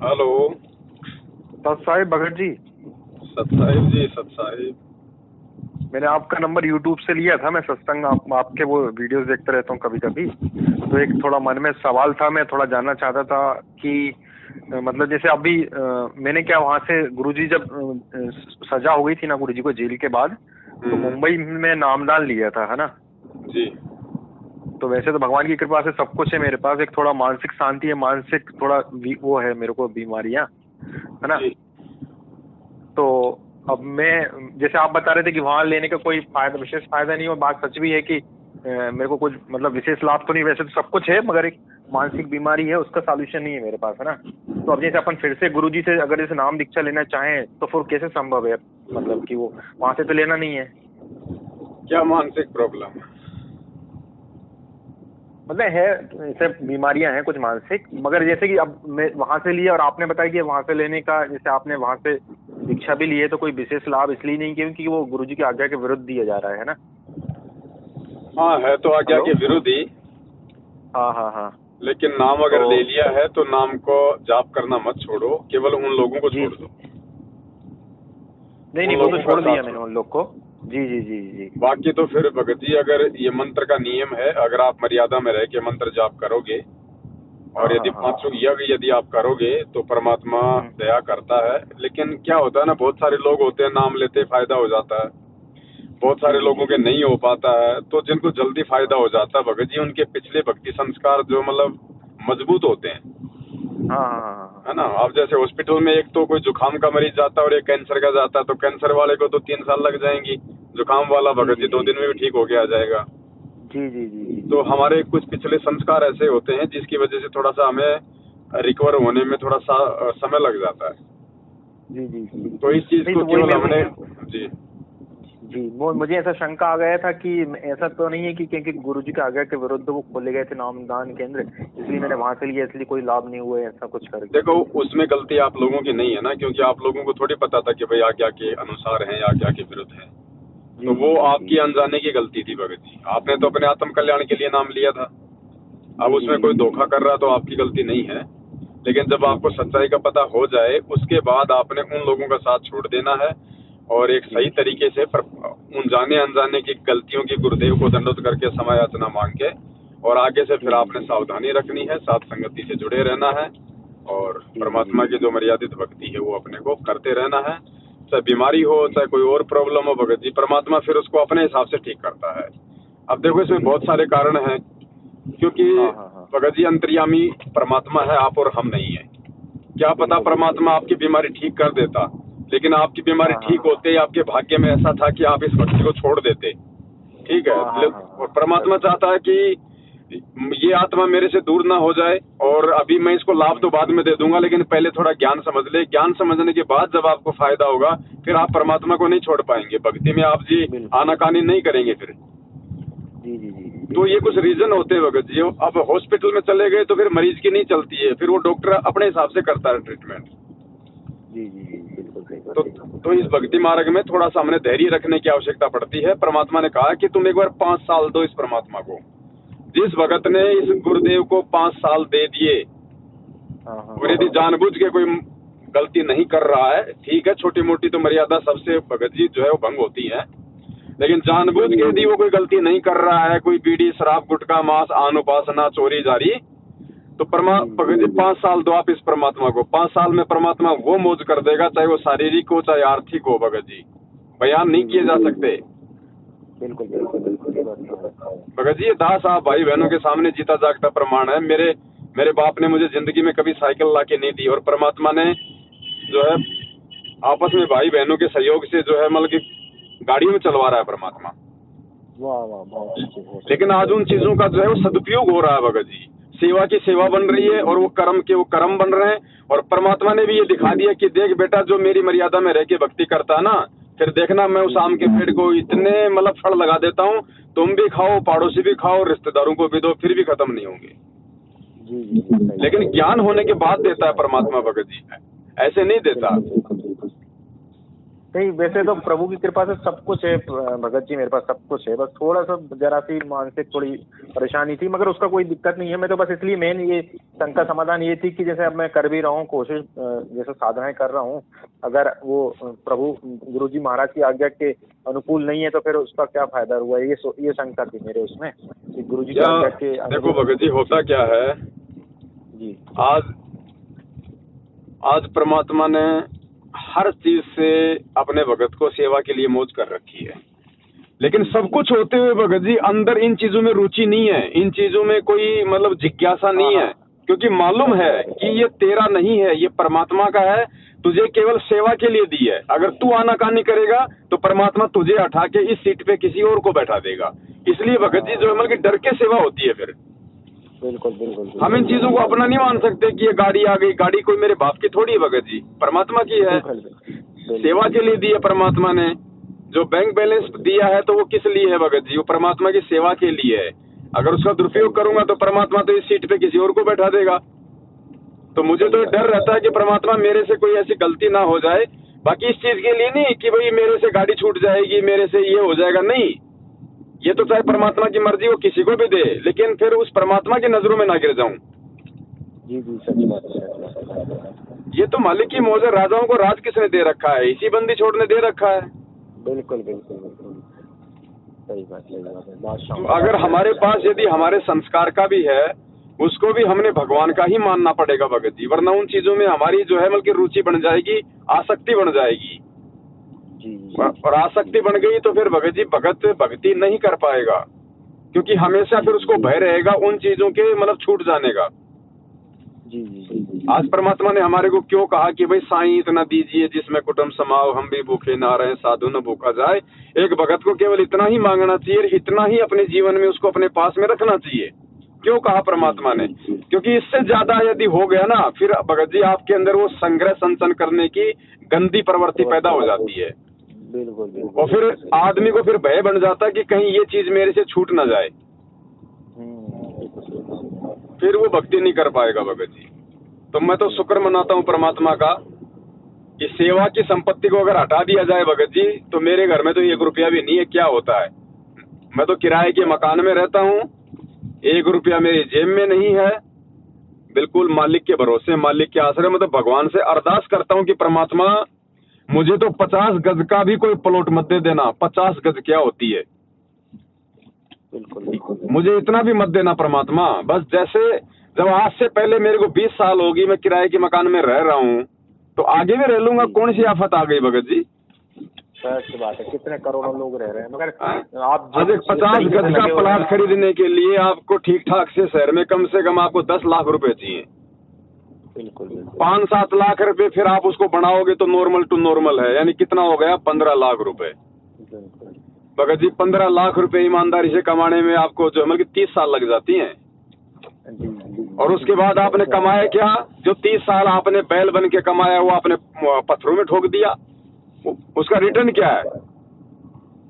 Hello. सत साहिब भगत जी। सतसाहिब जी, सतसाहिब। मैंने आपका नंबर यूट्यूब से लिया था। मैं सत्संग आपके वो वीडियोस देखते रहता हूँ कभी कभी। तो एक थोड़ा मन में सवाल था, मैं थोड़ा जानना चाहता था कि मतलब जैसे अभी मैंने क्या वहाँ से गुरुजी जब सजा हो गई थी ना गुरुजी को जेल के बाद, तो मुंबई में नामदान लिया था, है ना जी। तो वैसे तो भगवान की कृपा से सब कुछ है मेरे पास। एक थोड़ा मानसिक शांति है, मानसिक थोड़ा वो है मेरे को बीमारियां, है ना। तो अब मैं जैसे आप बता रहे थे कि वहां लेने का कोई फायदा, विशेष फायदा नहीं, और बात सच भी है कि मेरे को कुछ मतलब विशेष लाभ तो नहीं, वैसे तो सब कुछ है, मगर एक मानसिक बीमारी है, उसका सॉल्यूशन नहीं है मेरे पास, है ना। तो अब जैसे अपन फिर से गुरुजी से अगर जैसे नाम दीक्षा लेना चाहें तो फिर कैसे संभव है, मतलब कि वो वहां से तो लेना नहीं है। क्या मानसिक प्रॉब्लम है? मतलब है ऐसे बीमारियां हैं कुछ मानसिक, मगर जैसे कि अब मैं वहां से लिया और आपने बताया कि वहां से लेने का, जैसे आपने वहां से दीक्षा भी ली है, तो कोई विशेष लाभ इसलिए नहीं क्योंकि वो गुरुजी की आज्ञा के विरुद्ध दिया जा रहा है ना। हाँ, है तो आज्ञा हेलो। के विरोधी। हाँ हाँ हाँ। लेकिन नाम अगर तो ले लिया है तो नाम को जाप करना मत छोड़ो, केवल उन लोगों को जी, छोड़ दो। नहीं उन नहीं, वो तो लोगों का छोड़ दिया साथ मैंने छोड़ो। उन लोग को। जी जी जी जी। बाकी तो फिर भगत जी, अगर ये मंत्र का नियम है, अगर आप मर्यादा में रह के मंत्र जाप करोगे हाँ और यदि हाँ हाँ। 5 यज्ञ यदि आप करोगे तो परमात्मा हम्म। दया करता है। लेकिन क्या होता है ना, बहुत सारे लोग होते हैं, नाम लेते फायदा हो जाता है, बहुत जी सारे जी लोगों जी। के नहीं हो पाता है। तो जिनको जल्दी फायदा हो जाता है भगत जी, उनके पिछले भक्ति संस्कार जो मतलब मजबूत होते हैं, हाँ हाँ हाँ हाँ। है ना। अब जैसे हॉस्पिटल में एक तो कोई जुकाम का मरीज जाता है और एक कैंसर का जाता है, तो कैंसर वाले को तो 3 साल लग जाएंगी, जुकाम वाला जी भगत जी जी 2 जी दिन में भी ठीक हो के आ जाएगा। जी जी जी जी तो जी हमारे कुछ पिछले संस्कार ऐसे होते हैं जिसकी वजह से थोड़ा सा हमें रिकवर होने में थोड़ा सा समय लग जाता है। जी जी जी। तो इस चीज नहीं को तो वही केवल मेरे हमने। को जी जी, वो मुझे ऐसा शंका आ गया था कि ऐसा तो नहीं है कि क्योंकि गुरुजी के आज्ञा के विरुद्ध वो खोले गए थे नामदान केंद्र, इसलिए मैंने वहां से लिया, इसलिए कोई लाभ नहीं हुआ है, ऐसा कुछ करके। देखो, उसमें गलती आप लोगों की नहीं है ना, क्योंकि आप लोगों को थोड़ी पता था कि भाई आज्ञा के अनुसार है या आज्ञा के विरुद्ध है। तो जी जी वो जी जी आपकी अनजाने की गलती थी भगत जी। आपने तो अपने आत्म कल्याण के लिए नाम लिया था। अब जी जी उसमें जी कोई जी धोखा कर रहा तो आपकी गलती नहीं है। लेकिन जब जी आपको जी जी सच्चाई का पता हो जाए उसके बाद आपने उन लोगों का साथ छोड़ देना है और एक जी सही तरीके से उन जाने अनजाने की गलतियों की गुरुदेव को दंडोत करके क्षमा याचना मांग के और आगे से फिर जी जी आपने सावधानी रखनी है, साथ संगति से जुड़े रहना है और जी जी परमात्मा की जो मर्यादित भक्ति है वो अपने को करते रहना है। चाहे बीमारी हो, चाहे कोई और प्रॉब्लम हो भगत जी, परमात्मा फिर उसको अपने हिसाब से ठीक करता है। अब देखो, इसमें जी बहुत जी। सारे कारण हैं, क्योंकि हाँ हाँ हाँ भगत जी अंतर्यामी परमात्मा है, आप और हम नहीं है। क्या पता बिल्कुल बिल्कुल परमात्मा आपकी बिल्कुल। बीमारी ठीक कर देता, लेकिन आपकी बीमारी हाँ हाँ ठीक होते ही आपके भाग्य में ऐसा था कि आप इस भक्ति को छोड़ देते। ठीक है। हाँ हाँ हाँ और हाँ। परमात्मा चाहता है कि ये आत्मा मेरे से दूर ना हो जाए, और अभी मैं इसको लाभ तो बाद में दे दूंगा, लेकिन पहले थोड़ा ज्ञान समझ ले। ज्ञान समझने के बाद जब आपको फायदा होगा फिर आप परमात्मा को नहीं छोड़ पाएंगे। भक्ति में आप जी बिल्कुल। आनाकानी नहीं करेंगे फिर। जी जी जी जी तो ये बिल्कुल कुछ बिल्कुल रीजन होते हैं भगत जी। अब हॉस्पिटल में चले गए तो फिर मरीज की नहीं चलती है, फिर वो डॉक्टर अपने हिसाब से करता है ट्रीटमेंट। जी जी जी बिल्कुल सही तो बात है। तो इस भक्ति मार्ग में थोड़ा सा हमने धैर्य रखने की आवश्यकता पड़ती है। परमात्मा ने कहा कि तुम एक बार 5 साल दो इस परमात्मा को। जिस भगत ने इस गुरुदेव को 5 साल दे दिए, हाँ हाँ और यदि जानबूझ के कोई गलती नहीं कर रहा है, ठीक है, छोटी मोटी तो मर्यादा सबसे भगत जी जो है वो भंग होती है, लेकिन जानबूझ के यदि वो कोई गलती नहीं कर रहा है, कोई बीड़ी शराब गुटखा मांस आन उपासना चोरी जारी, तो भगत जी 5 साल दो आप इस परमात्मा को। 5 साल में परमात्मा वो मौज कर देगा, चाहे वो शारीरिक हो चाहे आर्थिक हो भगत जी, बयान नहीं जी किए जी जा जी सकते। बिल्कुल बिल्कुल बिल्कुल, ये बात तो है। भगत जी ये दास आप भाई बहनों के सामने जीता जागता प्रमाण है। मेरे बाप ने मुझे जिंदगी में कभी साइकिल ला के नहीं दी, और परमात्मा ने जो है आपस में भाई बहनों के सहयोग से जो है मतलब कि गाड़ियों में चलवा रहा है परमात्मा। वाह वाह, बहुत अच्छे बहुत लेकिन अच्छे। आज उन चीजों का जो है वो सदुपयोग हो रहा है भगत जी। सेवा की सेवा बन रही है और वो कर्म बन रहे हैं। और परमात्मा ने भी ये दिखा दिया कि देख बेटा, जो मेरी मर्यादा में रह के भक्ति करता है ना, फिर देखना मैं उस आम के पेड़ को इतने मतलब फल लगा देता हूँ, तुम भी खाओ, पड़ोसी भी खाओ, रिश्तेदारों को भी दो, फिर भी खत्म नहीं होंगे। जी जी जी सही लेकिन बात। ज्ञान होने के बाद देता है परमात्मा भगत जी, ऐसे नहीं देता। बिल्कुल बिल्कुल बिल्कुल। नहीं, वैसे तो प्रभु की कृपा से सब कुछ है भगत जी, मेरे पास सब कुछ है, बस थोड़ा सा जरा सी मानसिक थोड़ी परेशानी थी, मगर उसका कोई दिक्कत नहीं है। मैं तो बस इसलिए मेन ये शंका समाधान ये थी कि जैसे अब मैं कर भी रहा हूँ कोशिश, जैसे साधनाएं कर रहा हूँ, अगर वो प्रभु गुरुजी महाराज की आज्ञा के अनुकूल नहीं है तो फिर उसका क्या फायदा हुआ, ये शंका थी मेरे उसमें कि गुरुजी की आज्ञा के। देखो भगत जी, होता क्या है जी, आज परमात्मा ने हर चीज से अपने भगत को सेवा के लिए मौज कर रखी है, लेकिन सब कुछ होते हुए भगत जी अंदर इन चीजों में रुचि नहीं है, इन चीजों में कोई मतलब जिज्ञासा नहीं है, क्योंकि मालूम है कि ये तेरा नहीं है, ये परमात्मा का है, तुझे केवल सेवा के लिए दी है। अगर तू आनाकानी करेगा तो परमात्मा तुझे हटा के इस सीट पे किसी और को बैठा देगा। इसलिए भगत जी जो है मतलब डर के सेवा होती है। फिर बिल्कुल बिल्कुल हम इन चीजों को अपना नहीं मान सकते कि ये गाड़ी आ गई, गाड़ी कोई मेरे बाप की थोड़ी है भगत जी, परमात्मा की है, सेवा के लिए दी है परमात्मा ने। जो बैंक बैलेंस दिया है तो वो किस लिए है भगत जी, वो परमात्मा की सेवा के लिए है। अगर उसका दुरुपयोग करूंगा तो परमात्मा तो इस सीट पे किसी और को बैठा देगा। तो मुझे तो डर रहता है कि परमात्मा मेरे से कोई ऐसी गलती ना हो जाए। बाकी इस चीज के लिए नहीं कि भाई मेरे से गाड़ी छूट जाएगी, मेरे से ये हो जाएगा, नहीं, ये तो चाहे परमात्मा की मर्जी वो किसी को भी दे, लेकिन फिर उस परमात्मा की नजरों में ना गिर जाऊं। जी जी, सच बात। ये तो मालिक की मौज है, राजाओं को राज किसने दे रखा है, इसी बंदी छोड़ ने दे रखा है। बिल्कुल बिल्कुल बिल्कुल, सही बात है। तो अगर हमारे पास यदि हमारे संस्कार का भी है, उसको भी हमने भगवान का ही मानना पड़ेगा भगत जी, वरना उन चीजों में हमारी जो है बल्कि रुचि बन जाएगी, आसक्ति बन जाएगी। और आसक्ति बन गई तो फिर भगत जी भगत भक्ति नहीं कर पाएगा, क्योंकि हमेशा फिर उसको भय रहेगा उन चीजों के मतलब छूट जाने का। जी। आज परमात्मा ने हमारे को क्यों कहा कि भाई साईं इतना दीजिए जिसमें कुटुंब समाओ, हम भी भूखे ना रहे, साधु न भूखा जाए। एक भगत को केवल इतना ही मांगना चाहिए, इतना ही अपने जीवन में उसको अपने पास में रखना चाहिए। क्यों कहा परमात्मा ने? क्योंकि इससे ज्यादा यदि हो गया ना, फिर भगत जी आपके अंदर वो संग्रह संचन करने की गंदी प्रवृत्ति पैदा हो जाती है। बिल्कुल। और फिर आदमी को फिर भय बन जाता है कि कहीं ये चीज मेरे से छूट ना जाए, फिर वो भक्ति नहीं कर पाएगा भगत जी। तो मैं तो शुक्र मनाता हूँ परमात्मा का कि सेवा की संपत्ति को अगर हटा दिया जाए भगत जी, तो मेरे घर में तो 1 रुपया भी नहीं है। क्या होता है, मैं तो किराए के मकान में रहता हूँ, 1 रुपया मेरी जेब में नहीं है, बिल्कुल मालिक के भरोसे, मालिक के आश्रय। मैं तो भगवान से अरदास करता हूँ कि परमात्मा मुझे तो 50 गज का भी कोई प्लॉट मत दे देना। 50 गज क्या होती है, बिल्कुल। मुझे इतना भी मत देना परमात्मा। बस जैसे जब आज से पहले मेरे को 20 साल होगी मैं किराए के मकान में रह रहा हूँ, तो आगे भी रह लूंगा। कौन सी आफत आ गई भगत जी? सच बात है, कितने करोड़ों लोग रह रहे हैं, मगर आप आज 50 गज का प्लॉट खरीदने के लिए आपको ठीक ठाक से शहर में कम से कम आपको 10 लाख रुपए चाहिए। बिल्कुल। 5-7 लाख रुपए फिर आप उसको बढ़ाओगे तो नॉर्मल टू नॉर्मल है, यानी कितना हो गया? 15 लाख रुपए। भगत जी 15 लाख रुपए ईमानदारी से कमाने में आपको जो मतलब 30 साल लग जाती हैं। और उसके बाद आपने कमाया क्या? जो 30 साल आपने बैल बन के कमाया वो आपने पत्थरों में ठोक दिया। उसका रिटर्न क्या है?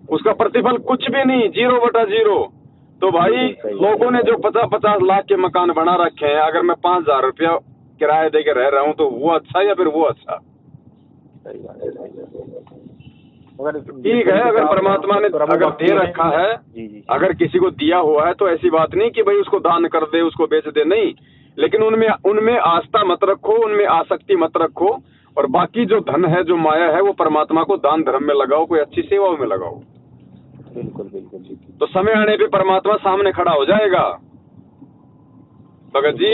उसका प्रतिफल कुछ भी नहीं, 0/0। तो भाई लोगों ने जो 50-50 लाख के मकान बना रखे हैं, अगर मैं 5,000 रुपया किराया दे के रह रहा हूँ तो वो अच्छा या फिर वो अच्छा? ठीक है, अगर परमात्मा ने अगर दे रखा है, अगर किसी को दिया हुआ है तो ऐसी बात नहीं कि भाई उसको दान कर दे, उसको बेच दे, नहीं। लेकिन उनमें आस्था मत रखो, उनमें आसक्ति मत रखो, और बाकी जो धन है, जो माया है, वो परमात्मा को दान धर्म में लगाओ, कोई अच्छी सेवाओं में लगाओ। बिल्कुल। तो समय आने पे परमात्मा सामने खड़ा हो जाएगा। भगत जी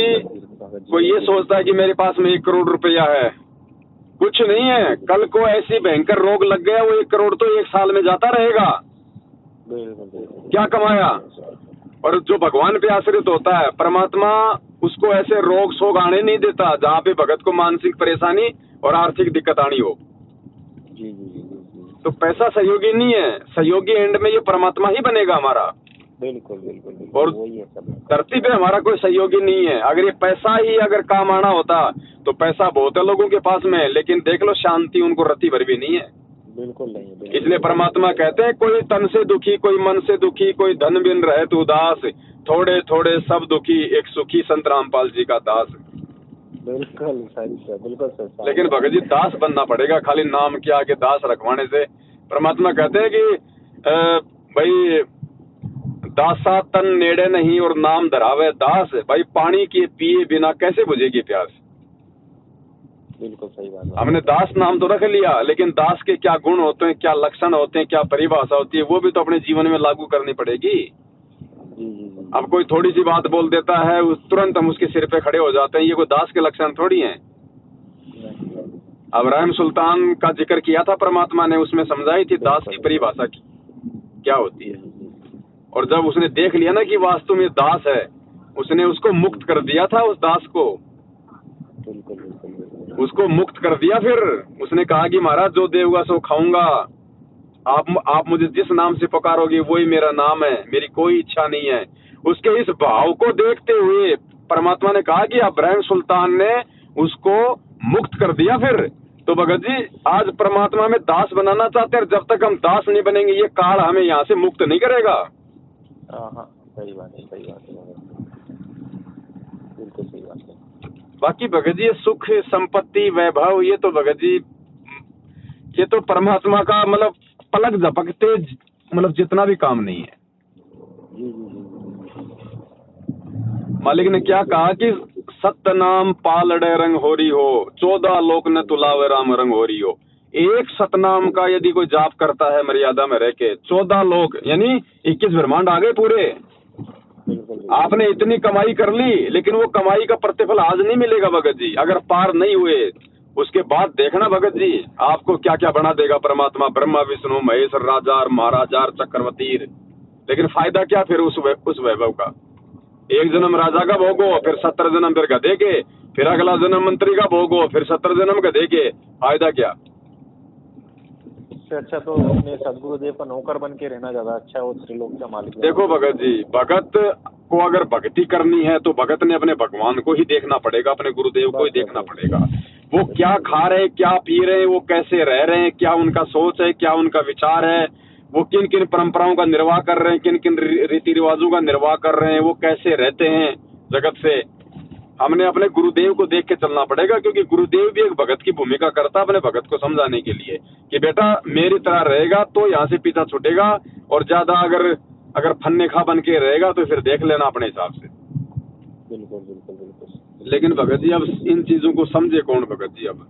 कोई ये सोचता है कि मेरे पास में 1 करोड़ रुपया है, कुछ नहीं है। कल को ऐसी भयंकर रोग लग गया, वो 1 करोड़ तो 1 साल में जाता रहेगा। क्या कमाया? और जो भगवान पे आश्रित होता है, परमात्मा उसको ऐसे रोग शोग आने नहीं देता जहाँ पे भगत को मानसिक परेशानी और आर्थिक दिक्कत आनी हो। तो पैसा सहयोगी नहीं है, सहयोगी एंड में ये परमात्मा ही बनेगा हमारा। बिल्कुल। और धरती पे हमारा कोई सहयोगी नहीं है। अगर ये पैसा ही अगर काम आना होता तो पैसा बहुत है लोगों के पास में, लेकिन देख लो शांति उनको रत्ती भर भी नहीं है। बिल्कुल नहीं। इसलिए परमात्मा कहते हैं, कोई तन से दुखी, कोई मन से दुखी, कोई धन बिन रहे उदास, थोड़े थोड़े सब दुखी, एक सुखी संत रामपाल जी का दास। बिल्कुल सही सर, बिल्कुल सर। लेकिन भगत जी दास बनना पड़ेगा, खाली नाम के आगे दास रखवाने से। परमात्मा कहते हैं कि भाई दासा तन नेड़े नहीं और नाम धरावे दास। भाई पानी के पिए बिना कैसे बुझेगी प्यास। बिल्कुल सही बात है। हमने दास नाम तो रख लिया, लेकिन दास के क्या गुण होते हैं, क्या लक्षण होते हैं, क्या परिभाषा होती है, वो भी तो अपने जीवन में लागू करनी पड़ेगी। अब कोई थोड़ी सी बात बोल देता है तुरंत हम उसके सिर पे खड़े हो जाते हैं, ये कोई दास के लक्षण थोड़ी हैं। अब्राहिम सुल्तान का जिक्र किया था परमात्मा ने, उसमें समझाई थी दास की परिभाषा की क्या होती है। और जब उसने देख लिया ना कि वास्तव में दास है, उसने उसको मुक्त कर दिया था, उस दास को उसको मुक्त कर दिया। फिर उसने कहा कि महाराज जो देगा सो खाऊंगा, आप मुझे जिस नाम से पुकारोगे वही मेरा नाम है, मेरी कोई इच्छा नहीं है। उसके इस भाव को देखते हुए परमात्मा ने कहा कि अब्राहिम सुल्तान ने उसको मुक्त कर दिया। फिर तो भगत जी आज परमात्मा में दास बनाना चाहते हैं, जब तक हम दास नहीं बनेंगे ये काल हमें यहाँ से मुक्त नहीं करेगा। सही बात है, सही बात है, बिल्कुल सही बात है। बाकी भगत जी सुख संपत्ति वैभव ये तो भगत जी ये तो परमात्मा का मतलब पलक झपकते मतलब जितना भी काम नहीं है। मालिक ने क्या कहा कि सत्य नाम पालड़े रंग हो रही हो, 14 लोक न तुलावे राम रंग हो रही हो। एक सतनाम का यदि कोई जाप करता है मर्यादा में रह के, 14 लोक यानी 21 ब्रह्मांड आ गए पूरे। आपने इतनी कमाई कर ली, लेकिन वो कमाई का प्रतिफल आज नहीं मिलेगा भगत जी। अगर पार नहीं हुए उसके बाद देखना भगत जी आपको क्या क्या बना देगा परमात्मा, ब्रह्मा विष्णु महेश राजा महाराजा चक्रवर्ती। लेकिन फायदा क्या फिर उस वैभव का। एक जन्म राजा का भोगो, फिर 17 जन्म फिर गधे के, फिर अगला जन्म मंत्री का भोगो, फिर 17 जन्म गधे के। फायदा क्या। अच्छा तो अपने सदगुरुदेव का नौकर बन के रहना ज्यादा अच्छा है, वो त्रिलोक का मालिक। देखो भगत जी, भगत को अगर भक्ति करनी है तो भगत ने अपने भगवान को ही देखना पड़ेगा, अपने गुरुदेव को ही देखना पड़ेगा। वो क्या खा रहे हैं, क्या पी रहे हैं, वो कैसे रह रहे हैं, क्या उनका सोच है, क्या उनका विचार है, वो किन किन परंपराओं का निर्वाह कर रहे हैं, किन किन रीति रिवाजों का निर्वाह कर रहे हैं, वो कैसे रहते हैं जगत से। हमने अपने गुरुदेव को देख के चलना पड़ेगा, क्योंकि गुरुदेव भी एक भगत की भूमिका करता है अपने भगत को समझाने के लिए कि बेटा मेरी तरह रहेगा तो यहाँ से पीछा छूटेगा, और ज्यादा अगर फन्ने खा बन के रहेगा तो फिर देख लेना अपने हिसाब से। बिल्कुल बिल्कुल बिल्कुल। लेकिन भगत जी अब इन चीजों को समझे कौन भगत जी। अब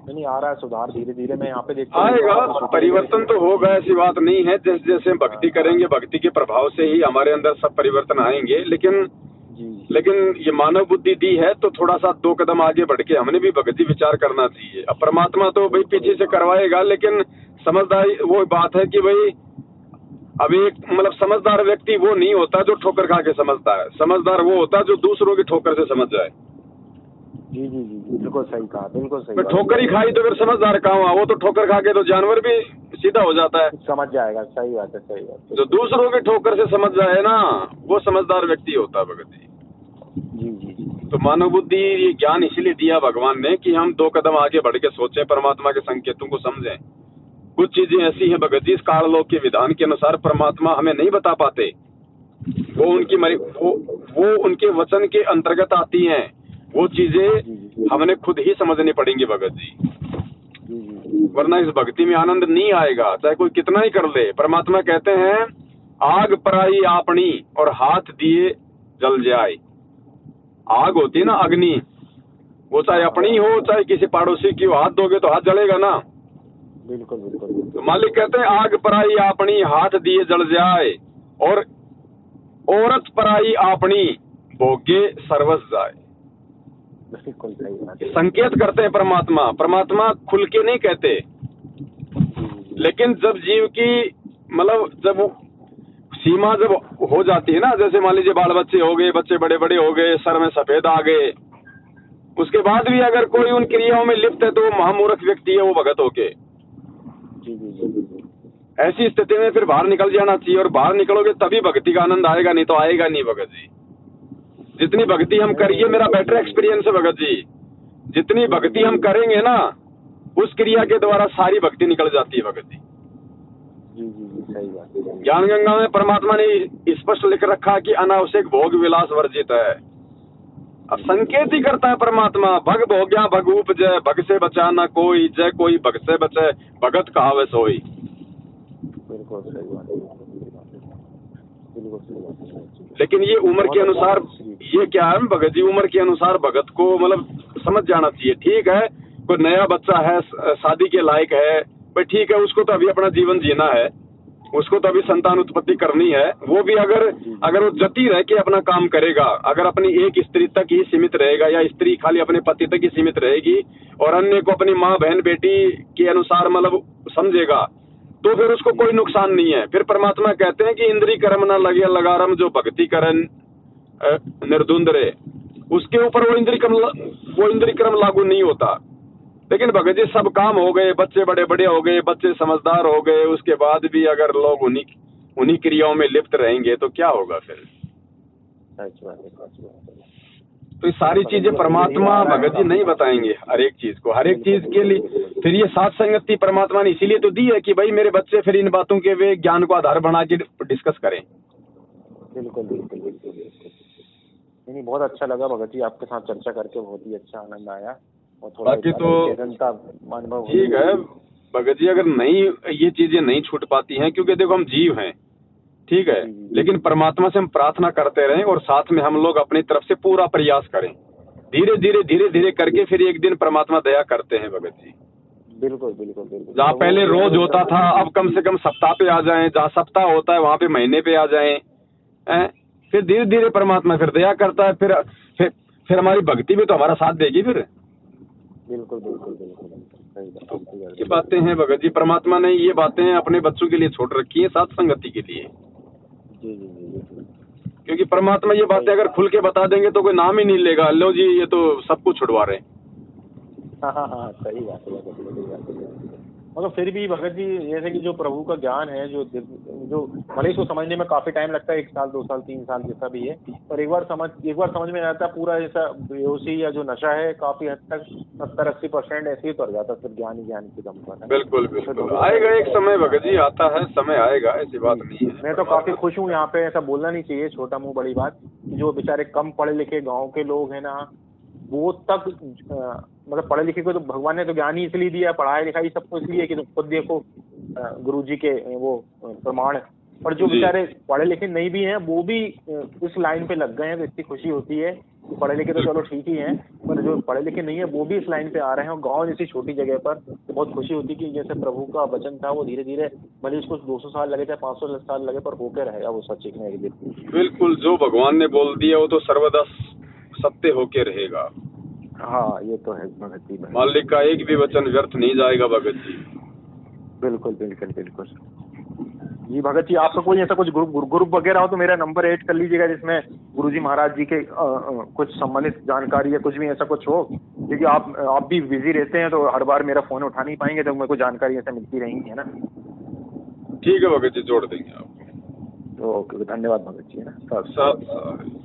नहीं आ रहा है सुधार, धीरे धीरे मैं यहाँ पे देखता आएगा, परिवर्तन तो होगा, ऐसी बात नहीं है। जैसे जैसे हम भक्ति करेंगे, भक्ति के प्रभाव से ही हमारे अंदर सब परिवर्तन आएंगे। लेकिन ये मानव बुद्धि दी है तो थोड़ा सा 2 कदम आगे बढ़ के हमने भी भगत जी विचार करना चाहिए। अब परमात्मा तो भाई पीछे से करवाएगा, लेकिन समझदारी वो बात है कि भाई अब एक मतलब समझदार व्यक्ति वो नहीं होता जो ठोकर खा के समझता है। समझदार वो होता है जो दूसरों की ठोकर से समझ जाए। जी जी जी बिल्कुल सही कहा, बिल्कुल सही। ठोकर ही खाई तो फिर समझदार कहाँ हुआ। वो तो ठोकर खा के तो जानवर भी सीधा हो जाता है, समझ जाएगा। सही बात है, सही बात। जो दूसरों की ठोकर से समझ जाए ना, वो समझदार व्यक्ति होता है भगत जी। जी। तो मानव बुद्धि ये ज्ञान इसलिए दिया भगवान ने कि हम 2 कदम आगे बढ़ के सोचें, परमात्मा के संकेतों को समझें। कुछ चीजें ऐसी हैं भगत जी, इस काललोक के विधान के अनुसार परमात्मा हमें नहीं बता पाते। वो उनके वचन के अंतर्गत आती हैं। वो चीजें हमने खुद ही समझनी पड़ेंगी भगत जी, वरना इस भक्ति में आनंद नहीं आएगा, चाहे कोई कितना ही कर ले। परमात्मा कहते हैं आग पराई आपनी और हाथ दिए जल जाए। आग होती है ना अग्नि, वो चाहे अपनी हो चाहे किसी पड़ोसी की हो, हाथ दोगे तो हाथ जलेगा ना। बिल्कुल बिल्कुल। तो मालिक कहते हैं आग पराई आपनी हाथ दिए जल जाए, और औरत पराई आपनी भोगे सर्वस जाए। बिल्कुल सही बात। संकेत करते हैं परमात्मा खुल के नहीं कहते, लेकिन जब जीव की मतलब जब सीमा जब हो जाती है ना, जैसे मान लीजिए बाल बच्चे हो गए, बच्चे बड़े बड़े हो गए, सर में सफेद आ गए, उसके बाद भी अगर कोई उन क्रियाओं में लिप्त है तो वो महामूर्ख व्यक्ति है, वो भगत होके। ऐसी स्थिति में फिर बाहर निकल जाना चाहिए, और बाहर निकलोगे तभी भक्ति का आनंद आएगा, नहीं तो आएगा नहीं भगत जी। जितनी भक्ति हम करिए, मेरा बेटर एक्सपीरियंस है भगत जी, जितनी भक्ति हम करेंगे ना उस क्रिया के द्वारा सारी भक्ति निकल जाती है भगत जी। सही बात। ज्ञान गंगा में परमात्मा ने स्पष्ट लिख रखा कि अनावश्यक भोग विलास वर्जित है। अब संकेत ही करता है परमात्मा, भग भोग्या भग उपजय, भग से बचा ना कोई, जय कोई भग से बचे, भगत कहावे सोई। बिल्कुल सही बात है, बिल्कुल सही बात है। लेकिन ये उम्र के अनुसार, ये क्या है भगत जी, उम्र के अनुसार भगत को मतलब समझ जाना चाहिए। ठीक है, कोई नया बच्चा है, शादी के लायक है, भाई ठीक है, उसको तो अभी अपना जीवन जीना है, उसको तो अभी संतान उत्पत्ति करनी है। वो भी अगर वो जती रह के अपना काम करेगा, अगर अपनी एक स्त्री तक ही सीमित रहेगा, या स्त्री खाली अपने पति तक ही सीमित रहेगी और अन्य को अपनी माँ बहन बेटी के अनुसार मतलब समझेगा, तो फिर उसको कोई नुकसान नहीं है। फिर परमात्मा कहते हैं कि इंद्री कर्म न लगे लगारम, जो भक्ति करन निर्धुंध रहे, उसके ऊपर वो इंद्री कर्म लागू नहीं होता। लेकिन भगत जी सब काम हो गए, बच्चे बड़े बड़े हो गए, बच्चे समझदार हो गए, उसके बाद भी अगर लोग उन्हीं क्रियाओं में लिप्त रहेंगे तो क्या होगा फिर? तो ये सारी चीजें परमात्मा भगत जी नहीं बताएंगे हर एक चीज को, हर एक चीज के लिए। फिर ये साथ संगति परमात्मा ने इसीलिए तो दी है कि भाई मेरे बच्चे फिर इन बातों के वे ज्ञान को आधार बना के डिस्कस करें। बिल्कुल बिल्कुल बिल्कुल बिल्कुल। नहीं, बहुत अच्छा लगा भगत जी, आपके साथ चर्चा करके बहुत ही अच्छा आनंद आया। और थोड़ा बाकी तो अनुभव ठीक है भगत जी, अगर नहीं ये चीजें नहीं छूट पाती हैं, क्योंकि देखो हम जीव हैं, ठीक है, लेकिन परमात्मा से हम प्रार्थना करते रहें और साथ में हम लोग अपनी तरफ से पूरा प्रयास करें। धीरे धीरे करके फिर एक दिन परमात्मा दया करते हैं भगत जी। बिल्कुल बिल्कुल बिल्कुल। जहाँ पहले रोज होता था, अब कम से कम सप्ताह पे आ जाएं, जहाँ सप्ताह होता है वहाँ पे महीने पे आ जाएं, फिर धीरे धीरे परमात्मा फिर दया करता है। फिर हमारी भक्ति भी तो हमारा साथ देगी फिर। बिल्कुल बिल्कुल बिल्कुल। ये बातें हैं भगत जी, परमात्मा ने ये बातें अपने बच्चों के लिए छोड़ रखी है, साथ संगति के लिए। जी जी जी। क्योंकि परमात्मा ये बातें अगर खुल के बता देंगे तो कोई नाम ही नहीं लेगा, लो जी ये तो सब कुछ छुड़वा रहे हैं। हाँ, सही बात है। मगर फिर भी भगत जी, जैसे कि जो प्रभु का ज्ञान है, जो भले इसको समझने में काफी टाइम लगता है, 1 साल 2 साल 3 साल जैसा भी है, और एक बार समझ में आता है, पूरा जैसा बेहोशी या जो नशा है काफी हद तक 70-80% ऐसे ही उतर जाता है फिर ज्ञान के दम पर। बिल्कुल बिल्कुल, आएगा एक समय भगत जी, आता है समय, आएगा, ऐसी बात नहीं है। मैं तो काफी खुश हूँ यहाँ पे, ऐसा बोलना नहीं चाहिए छोटा मुंह बड़ी बात, जो बेचारे कम पढ़े लिखे गाँव के लोग हैं ना, वो तक मतलब पढ़े लिखे को तो भगवान ने तो ज्ञान ही इसलिए दिया, पढ़ाई लिखाई सबको इसलिए कि खुद देखो गुरुजी के वो प्रमाण। और जो बेचारे पढ़े लिखे नहीं भी हैं वो भी इस लाइन पे लग गए हैं, तो इतनी खुशी होती है। पढ़े लिखे तो चलो ठीक ही हैं, पर जो पढ़े लिखे नहीं है वो भी इस लाइन पे आ रहे हैं, और गाँव जैसी छोटी जगह पर तो बहुत खुशी होती है कि जैसे प्रभु का वचन था वो धीरे धीरे, भले इसको 200 साल लगे चाहे 500 साल लगे, पर होकर रहेगा वो सच एक एक दिन। बिल्कुल, जो भगवान ने बोल दिया वो तो सर्वदा सत्य होके रहेगा। हाँ, ये तो है भगत जी। मालिक का एक भी वचन व्यर्थ नहीं जाएगा भगत जी। बिल्कुल बिल्कुल बिल्कुल जी। भगत जी, आपका कोई ऐसा कुछ ग्रुप वगैरह हो तो मेरा नंबर ऐड कर लीजिएगा, जिसमें गुरुजी महाराज जी के कुछ संबंधित जानकारी या कुछ भी ऐसा कुछ हो, क्योंकि आप भी बिजी रहते हैं तो हर बार मेरा फोन उठा नहीं पाएंगे, तो मेरे को जानकारी ऐसा मिलती रहेंगी, है ना? ठीक है भगत जी, जोड़ देंगे आपको। ओके, धन्यवाद भगत जी, है ना। सब